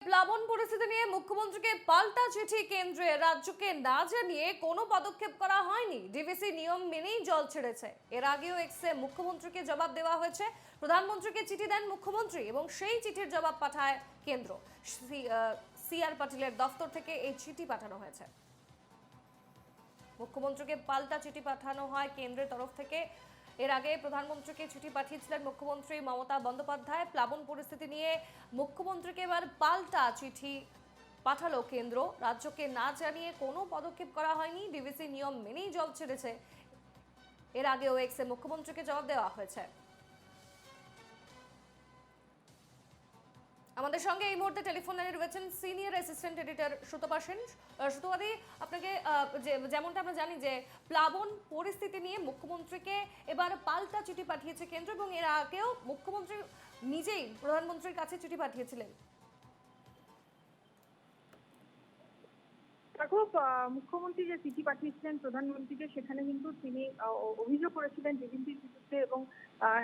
প্লাবন পরিস্থিতি নিয়ে মুখ্যমন্ত্রীকে পাল্টা চিঠি কেন্দ্রে, রাজ্যকে না জানিয়ে কোনো পদক্ষেপ করা হয়নি। ডিভিসি নিয়ম মেনেই জল ছেড়েছে। এর আগেও এক্সে মুখ্যমন্ত্রীকে জবাব দেওয়া হয়েছে। প্রধানমন্ত্রীকে চিঠি দেন মুখ্যমন্ত্রী এবং সেই চিঠির জবাব পাঠায় কেন্দ্র। সিআর পাটিলের দফতর থেকে এই চিঠি পাঠানো হয়েছে। মুখ্যমন্ত্রীকে পাল্টা চিঠি পাঠানো হয় কেন্দ্রের তরফ থেকে। এর আগে প্রধানমন্ত্রীকে চিঠি পাঠিয়েছিলেন মুখ্যমন্ত্রী মমতা বন্দ্যোপাধ্যায়। প্লাবন পরিস্থিতি নিয়ে মুখ্যমন্ত্রীকে এবার পাল্টা চিঠি পাঠালো কেন্দ্র। রাজ্যকে না জানিয়ে কোনো পদক্ষেপ করা হয়নি। ডিভিসি নিয়ম মেনেই জল ছেড়েছে। এর আগেও এক্সে মুখ্যমন্ত্রীকে জবাব দেওয়া হয়েছে। আমাদের সঙ্গে এই মুহূর্তে টেলিফোন লাইনে রয়েছেন senior assistant editor Sutapa Sen. সুতপাদি, আপনাকে যেমনটা আমরা জানি যে প্লাবন পরিস্থিতি নিয়ে মুখ্যমন্ত্রীকে এবার পাল্টা চিঠি পাঠিয়েছে কেন্দ্র এবং এর আগেও মুখ্যমন্ত্রী নিজেই প্রধানমন্ত্রীর কাছে চিঠি পাঠিয়েছিলেন। দেখো, মুখ্যমন্ত্রী যে চিঠি পাঠিয়েছিলেন প্রধানমন্ত্রীকে, সেখানে কিন্তু তিনি অভিযোগ করেছিলেন ডিভিসির বিরুদ্ধে এবং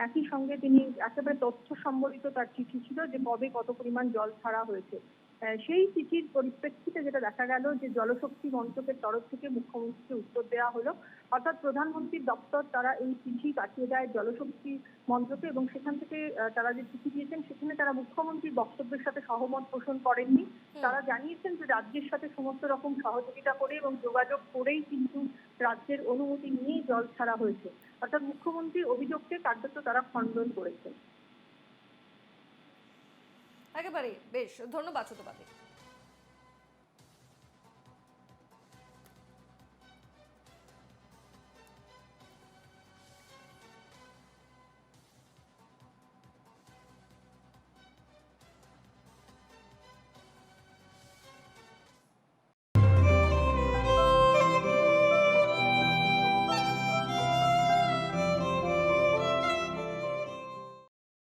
একই সঙ্গে তিনি একেবারে তথ্য সম্বলিত তার চিঠি ছিল যে কবে কত পরিমাণ জল ছাড়া হয়েছে। সেই চিঠির পরিপ্রেক্ষিতে যেটা দেখা গেল যে জলশক্তি মন্ত্রকের তরফ থেকে মুখ্যমন্ত্রীকে উত্তর দেওয়া হলো, অর্থাৎ প্রধানমন্ত্রীর দপ্তর তারা এই চিঠি পাঠিয়ে দেয় জলশক্তি মন্ত্রকে এবং সেখান থেকে তারা যে চিঠি দিয়েছেন সেখানে তারা মুখ্যমন্ত্রীর বক্তব্যের সাথে সহমত পোষণ করেননি। তারা জানিয়েছেন যে রাজ্যের সাথে সমস্ত রকম সহযোগিতা করে এবং যোগাযোগ করেই কিন্তু রাজ্যের অনুমতি নিয়েই জল ছাড়া হয়েছে। অর্থাৎ মুখ্যমন্ত্রীর অভিযোগকে কার্যত তারা খণ্ডন করেছে। একেবারে বেশ, ধন্যবাদ সুতপাদি।